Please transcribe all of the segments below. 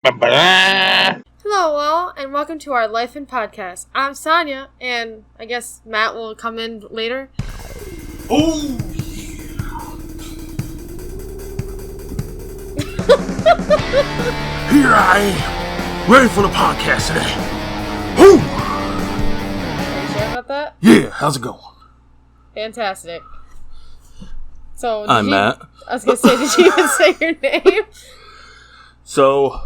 Hello all, and welcome to our Life in Podcast. I'm Sonia, and I guess Matt will come in later. Oh, here I am, ready for the podcast today. Woo! Are you sure about that? Yeah, how's it going? Fantastic. So, I'm Matt. I was gonna say, did you even say your name? So,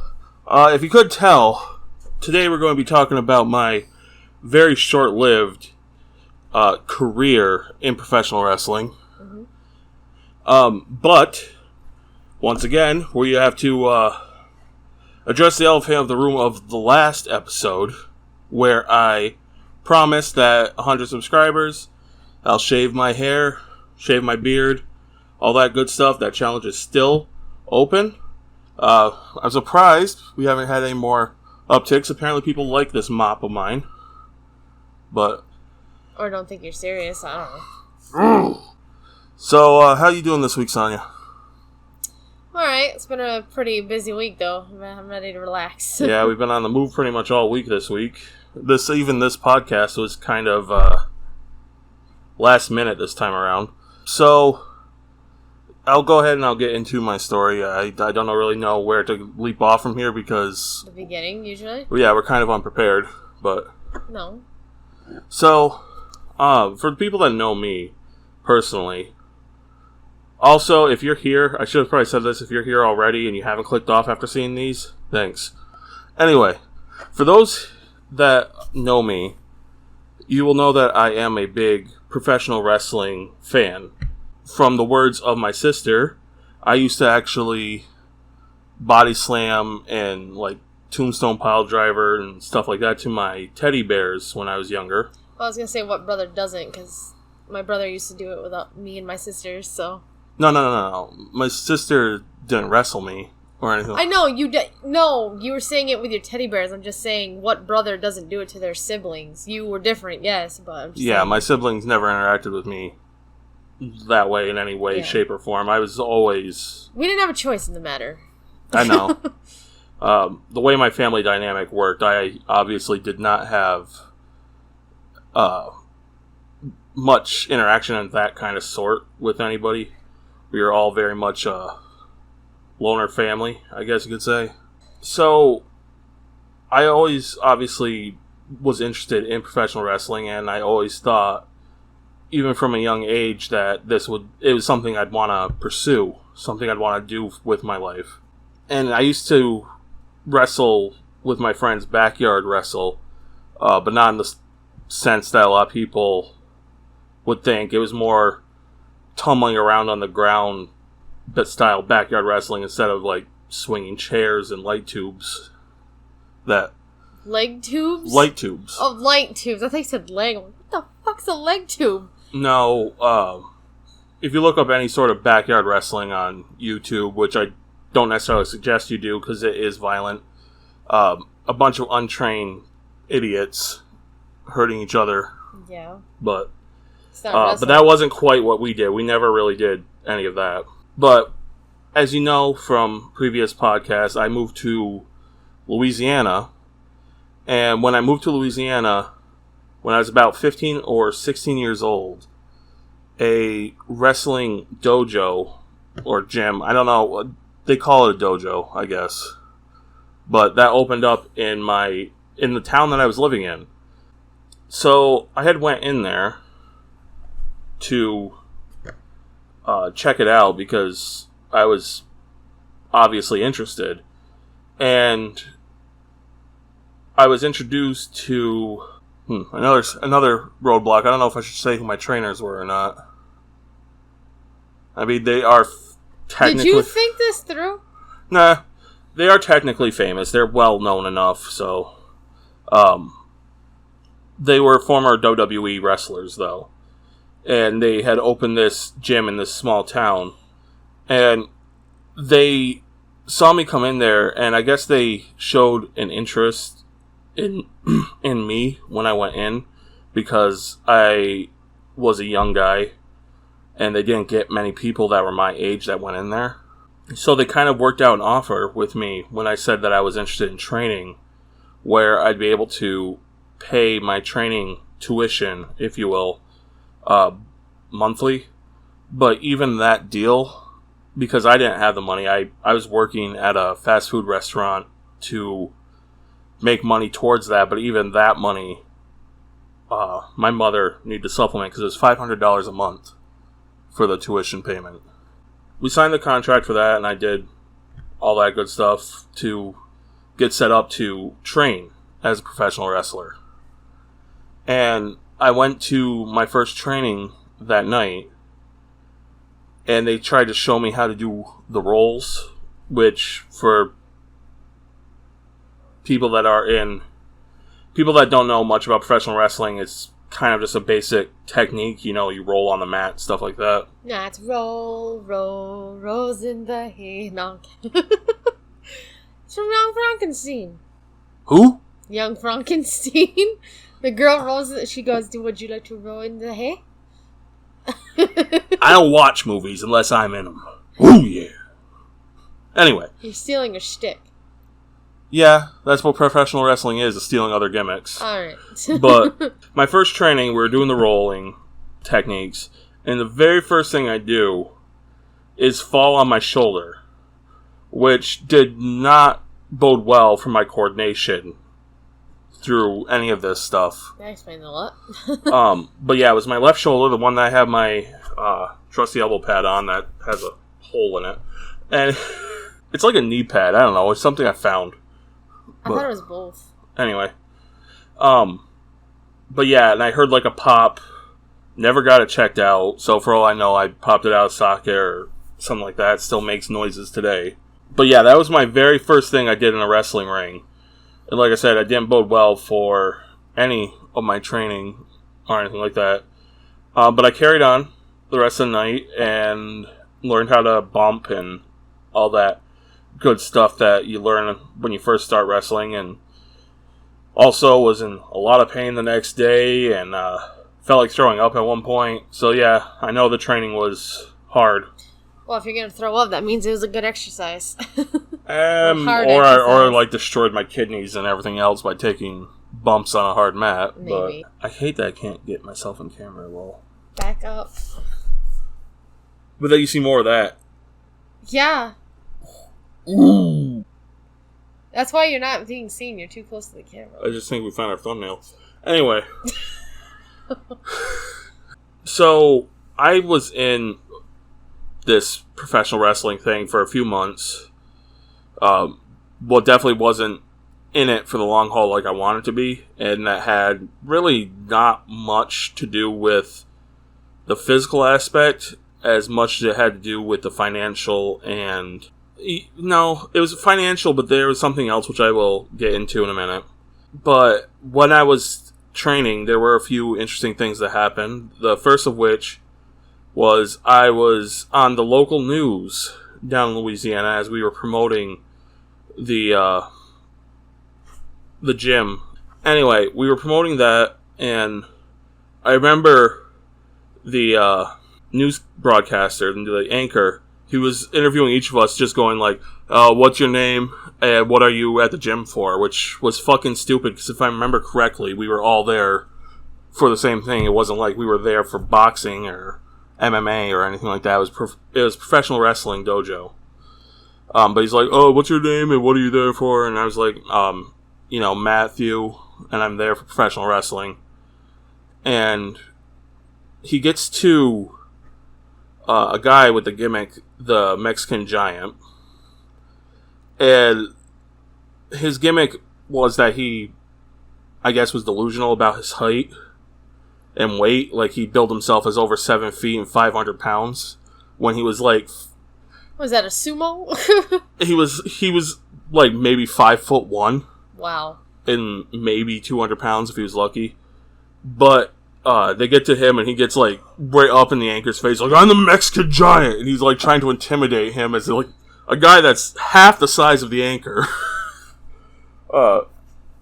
if you could tell, today we're going to be talking about my very short-lived career in professional wrestling. Mm-hmm. But, once again, we have to address the elephant of the room of the last episode, where I promised that 100 subscribers, I'll shave my hair, shave my beard, all that good stuff. That challenge is still open. I'm surprised we haven't had any more upticks. Apparently people like this mop of mine. But... Or don't think you're serious, I don't know. So, how you doing this week, Sonia? Alright, it's been a pretty busy week though. I'm ready to relax. Yeah, we've been on the move pretty much all week this week. This podcast was kind of last minute this time around. So... I'll go ahead and I'll get into my story. I don't really know where to leap off from here because... The beginning, usually? Yeah, we're kind of unprepared, but... No. So, for the people that know me, personally... Also, if you're here, I should have probably said this, if you're here already and you haven't clicked off after seeing these, thanks. Anyway, for those that know me, you will know that I am a big professional wrestling fan. From the words of my sister, I used to actually body slam and like tombstone pile driver and stuff like that to my teddy bears when I was younger. Well, I was going to say what brother doesn't, because my brother used to do it without me and my sisters, so... No. My sister didn't wrestle me or anything. I know, No, you were saying it with your teddy bears. I'm just saying what brother doesn't do it to their siblings. You were different, yes, but I'm just saying. My siblings never interacted with me that way in any way, shape, or form. I was always... We didn't have a choice in the matter. I know. The way my family dynamic worked, I obviously did not have much interaction of that kind of sort with anybody. We were all very much a loner family, I guess you could say. So, I always obviously was interested in professional wrestling, and I always thought, even from a young age, that it was something I'd want to pursue, something I'd want to do with my life. And I used to wrestle with my friends, backyard wrestle, but not in the sense that a lot of people would think. It was more tumbling around on the ground, but style backyard wrestling instead of like swinging chairs and light tubes. Leg tubes? Light tubes. Oh, light tubes. I thought you said leg. What the fuck's a leg tube? No, if you look up any sort of backyard wrestling on YouTube, which I don't necessarily suggest you do because it is violent, a bunch of untrained idiots hurting each other. Yeah. But that wasn't quite what we did. We never really did any of that. But as you know from previous podcasts, I moved to Louisiana. And when I moved to Louisiana, when I was about 15 or 16 years old, a wrestling dojo or gym, I don't know, they call it a dojo, I guess. But that opened up in the town that I was living in. So I had went in there to check it out because I was obviously interested. And I was introduced to another roadblock. I don't know if I should say who my trainers were or not. I mean, they are technically... Did you think this through? Nah. They are technically famous. They're well known enough, so... They were former WWE wrestlers, though. And they had opened this gym in this small town. And they saw me come in there, and I guess they showed an interest in me when I went in, because I was a young guy, and they didn't get many people that were my age that went in there. So they kind of worked out an offer with me when I said that I was interested in training, where I'd be able to pay my training tuition, if you will, monthly. But even that deal, because I didn't have the money, I was working at a fast food restaurant to make money towards that. But even that money, my mother needed to supplement because it was $500 a month for the tuition payment. We signed the contract for that, and I did all that good stuff to get set up to train as a professional wrestler. And I went to my first training that night, and they tried to show me how to do the rolls, which for people that don't know much about professional wrestling, it's kind of just a basic technique. You roll on the mat, stuff like that. Nah, it's rolls in the hay. No, it's from Young Frankenstein. Who? Young Frankenstein. The girl rolls. She goes, "Would you like to roll in the hay?" I don't watch movies unless I'm in them. Ooh, yeah. Anyway. You're stealing a shtick. Yeah, that's what professional wrestling is stealing other gimmicks. Alright. But my first training, we were doing the rolling techniques, and the very first thing I do is fall on my shoulder, which did not bode well for my coordination through any of this stuff. That explains a lot. But yeah, it was my left shoulder, the one that I have my trusty elbow pad on that has a hole in it. And it's like a knee pad. I don't know. It's something I found. I thought it was both. Anyway. But yeah, and I heard like a pop. Never got it checked out. So for all I know, I popped it out of socket or something like that. It still makes noises today. But yeah, that was my very first thing I did in a wrestling ring. And like I said, I didn't bode well for any of my training or anything like that. But I carried on the rest of the night and learned how to bump and all that good stuff that you learn when you first start wrestling. And also was in a lot of pain the next day and felt like throwing up at one point. So yeah, I know the training was hard. Well, if you're going to throw up, that means it was a good exercise. Or like destroyed my kidneys and everything else by taking bumps on a hard mat. Maybe. But I hate that I can't get myself in camera well. Back up. But then you see more of that. Yeah. Ooh. That's why you're not being seen. You're too close to the camera. I just think we found our thumbnail. Anyway. So, I was in this professional wrestling thing for a few months. Well, definitely wasn't in it for the long haul like I wanted to be, and that had really not much to do with the physical aspect as much as it had to do with the financial. And no, it was financial, but there was something else which I will get into in a minute. But when I was training, there were a few interesting things that happened. The first of which was I was on the local news down in Louisiana as we were promoting the gym. Anyway, we were promoting that, and I remember the news broadcaster, the anchor, he was interviewing each of us, just going like, what's your name, and what are you at the gym for? Which was fucking stupid, because if I remember correctly, we were all there for the same thing. It wasn't like we were there for boxing or MMA or anything like that. It was professional wrestling dojo. But he's like, oh, what's your name and what are you there for? And I was like, Matthew, and I'm there for professional wrestling. And he gets to a guy with the gimmick, the Mexican Giant. And his gimmick was that he, I guess, was delusional about his height and weight. Like, he billed himself as over 7 feet and 500 pounds when he was like... Was that a sumo? He was like maybe 5'1". Wow. And maybe 200 pounds if he was lucky. But they get to him and he gets like right up in the anchor's face, like, I'm the Mexican Giant, and he's like trying to intimidate him as like a guy that's half the size of the anchor. I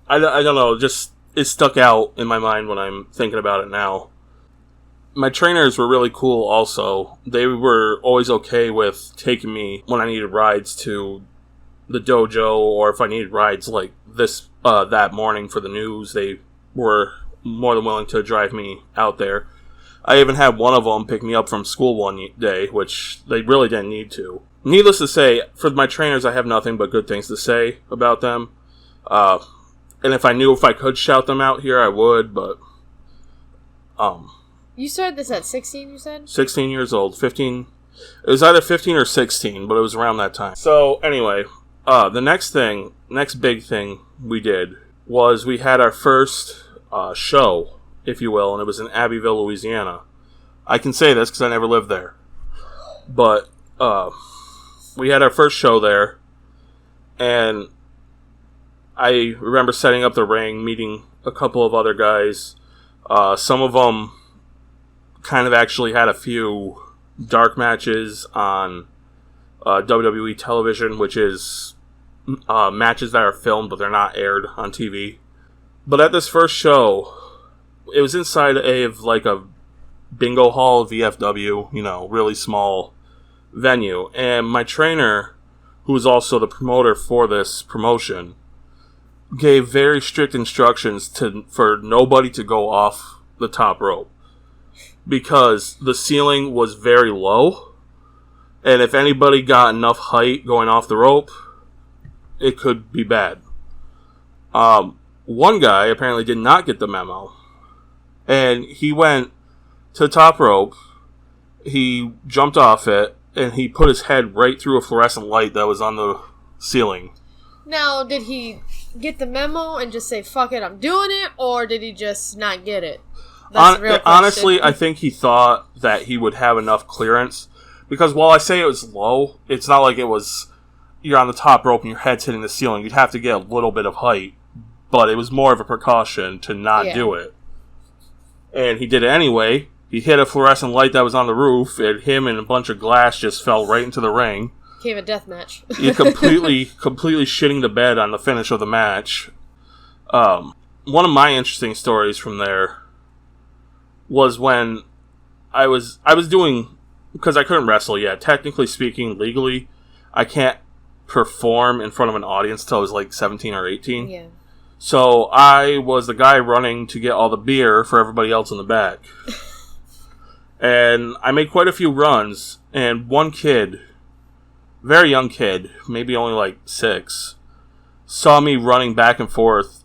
don't know, just it stuck out in my mind when I'm thinking about it now. my trainers were really cool also. They were always okay with taking me when I needed rides to the dojo, or if I needed rides like this that morning for the news, they were more than willing to drive me out there. I even had one of them pick me up from school one day, which they really didn't need to. Needless to say, for my trainers, I have nothing but good things to say about them. And if I could shout them out here, I would, but... You started this at 16, you said? 16 years old. 15... It was either 15 or 16, but it was around that time. So, anyway, the next big thing we did was we had our first show, if you will, and it was in Abbeville, Louisiana. I can say this because I never lived there. But we had our first show there, and I remember setting up the ring, meeting a couple of other guys. Some of them kind of actually had a few dark matches on WWE television, which is matches that are filmed but they're not aired on TV. But at this first show, it was inside of like a bingo hall, VFW, really small venue. And my trainer, who was also the promoter for this promotion, gave very strict instructions for nobody to go off the top rope, because the ceiling was very low, and if anybody got enough height going off the rope, it could be bad. One guy apparently did not get the memo, and he went to the top rope, he jumped off it, and he put his head right through a fluorescent light that was on the ceiling. Now, did he get the memo and just say, fuck it, I'm doing it, or did he just not get it? That's the real question. Honestly, I think he thought that he would have enough clearance, because while I say it was low, it's not like it was, you're on the top rope and your head's hitting the ceiling. You'd have to get a little bit of height, but it was more of a precaution to not do it. And he did it anyway. He hit a fluorescent light that was on the roof, and him and a bunch of glass just fell right into the ring. Became a death match. He completely shitting the bed on the finish of the match. One of my interesting stories from there was when I was doing, because I couldn't wrestle yet. Technically speaking, legally, I can't perform in front of an audience till I was like 17 or 18. Yeah. So I was the guy running to get all the beer for everybody else in the back. And I made quite a few runs, and one kid, very young kid, maybe only like 6, saw me running back and forth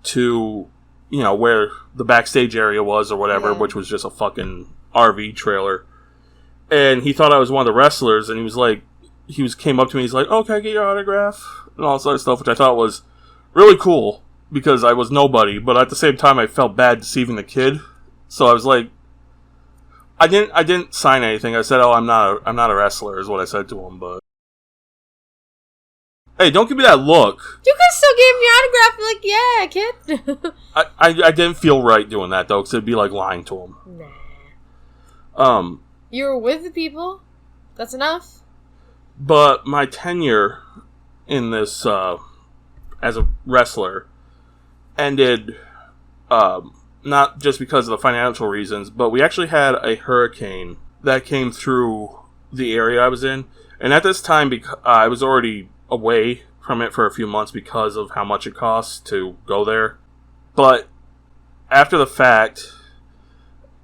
to, where the backstage area was or whatever, which was just a fucking RV trailer. And he thought I was one of the wrestlers, and he came up to me, he's like, oh, can I get your autograph? And all this other stuff, which I thought was really cool, because I was nobody, but at the same time I felt bad deceiving the kid. So I was like, I didn't sign anything. I said, oh, I'm not a wrestler, is what I said to him, but hey, don't give me that look. You could still give him your autograph, like, yeah, kid. I didn't feel right doing that, though, because it'd be like lying to him. Nah. You were with the people. That's enough. But my tenure in this, as a wrestler, ended, not just because of the financial reasons, but we actually had a hurricane that came through the area I was in. And at this time, I was already away from it for a few months because of how much it costs to go there. But after the fact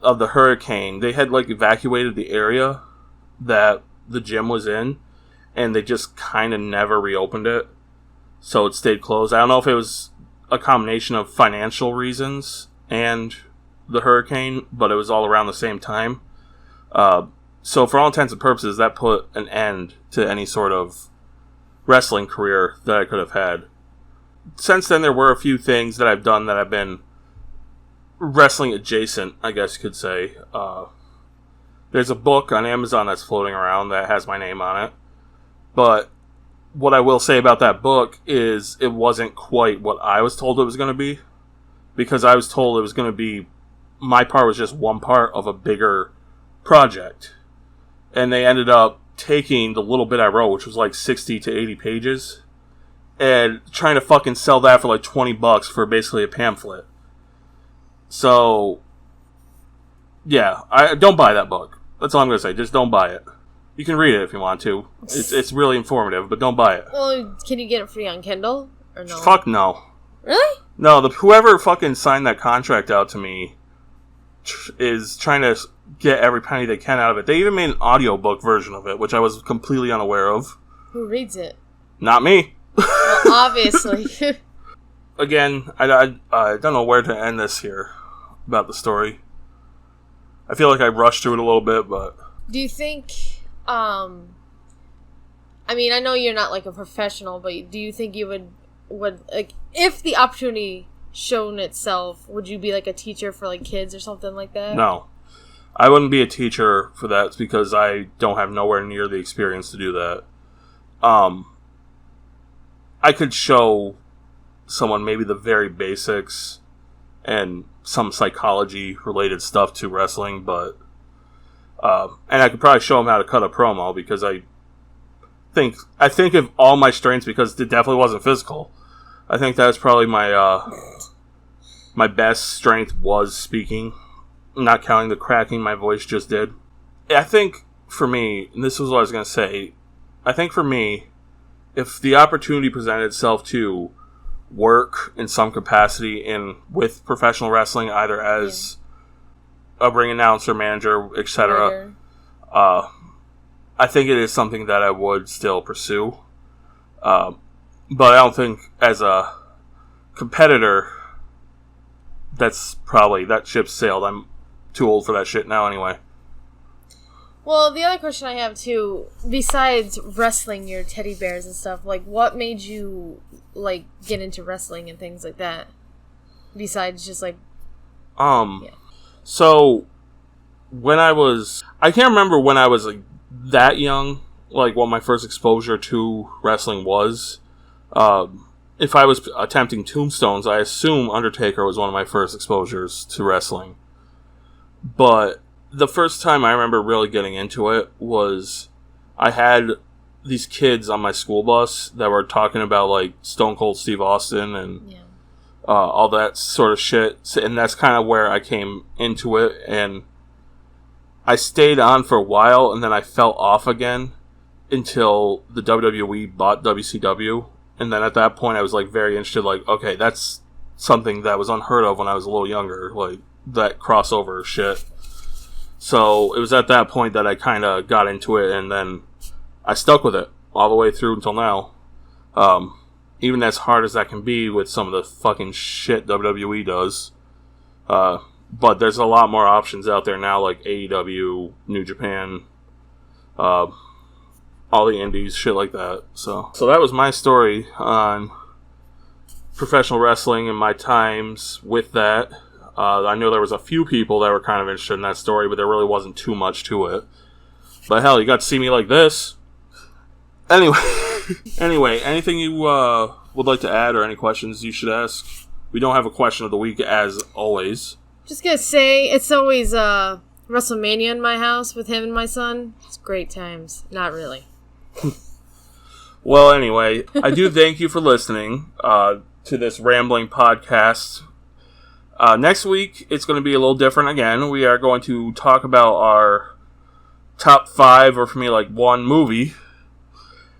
of the hurricane, they had evacuated the area that the gym was in, and they just kind of never reopened it. So it stayed closed. I don't know if it was a combination of financial reasons and the hurricane, but it was all around the same time. So for all intents and purposes, that put an end to any sort of wrestling career that I could have had. Since then, there were a few things that I've done that have been wrestling adjacent, I guess you could say. There's a book on Amazon that's floating around that has my name on it. But what I will say about that book is it wasn't quite what I was told it was going to be. Because I was told it was going to be, my part was just one part of a bigger project. And they ended up taking the little bit I wrote, which was like 60 to 80 pages, and trying to fucking sell that for like $20 for basically a pamphlet. So Yeah, I don't buy that book. That's all I'm going to say. Just don't buy it. You can read it if you want to. It's really informative, but don't buy it. Well, can you get it free on Kindle? Or no? Fuck no. Really? No, whoever fucking signed that contract out to me is trying to get every penny they can out of it. They even made an audiobook version of it, which I was completely unaware of. Who reads it? Not me. Well, obviously. Again, I don't know where to end this here about the story. I feel like I rushed through it a little bit, but... Do you think, I mean, I know you're not, like, a professional, but do you think you would like, if the opportunity shown itself, would you be, like, a teacher for, like, kids or something like that? No. I wouldn't be a teacher for that because I don't have nowhere near the experience to do that. I could show someone maybe the very basics and some psychology-related stuff to wrestling, but... and I could probably show them how to cut a promo because I think of all my strengths because it definitely wasn't physical. I think that's probably my my best strength was speaking, not counting the cracking my voice just did. I think for me, and this is what I was going to say, I think for me, if the opportunity presented itself to work in some capacity with professional wrestling, either as a ring announcer, manager, etc., I think it is something that I would still pursue. But I don't think as a competitor, that ship sailed. I'm too old for that shit now anyway. Well, the other question I have too, besides wrestling your teddy bears and stuff, like, what made you, like, get into wrestling and things like that? Besides just, like... So, I can't remember when I was, like, that young, like, what my first exposure to wrestling was. If I was attempting tombstones, I assume Undertaker was one of my first exposures to wrestling. But the first time I remember really getting into it was I had these kids on my school bus that were talking about, like, Stone Cold Steve Austin and all that sort of shit. And that's kind of where I came into it. And I stayed on for a while, and then I fell off again until the WWE bought WCW. And then at that point, I was, like, very interested, like, okay, that's something that was unheard of when I was a little younger, like, that crossover shit. So it was at that point that I kind of got into it, and then I stuck with it all the way through until now. Even as hard as that can be with some of the fucking shit WWE does. But there's a lot more options out there now, like AEW, New Japan, all the indies, shit like that. So that was my story on professional wrestling and my times with that. I know there was a few people that were kind of interested in that story, but there really wasn't too much to it. But hell, you got to see me like this. Anyway, anything you would like to add or any questions you should ask? We don't have a question of the week as always. Just gonna say, it's always WrestleMania in my house with him and my son. It's great times. Not really. Well, anyway, I do thank you for listening to this rambling podcast. Next week, it's going to be a little different again. We are going to talk about our top 5, or for me, like, 1 movie.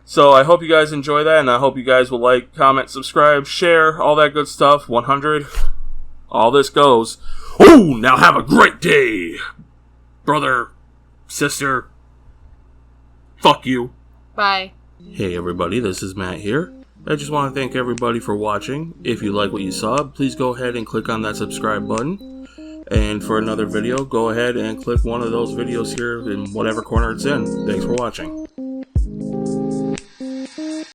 So I hope you guys enjoy that, and I hope you guys will like, comment, subscribe, share, all that good stuff. 100. All this goes. Oh, now have a great day, brother, sister. Fuck you. Bye. Hey everybody, this is Matt here. I just want to thank everybody for watching. If you like what you saw, please go ahead and click on that subscribe button. And for another video, go ahead and click one of those videos here in whatever corner it's in. Thanks for watching.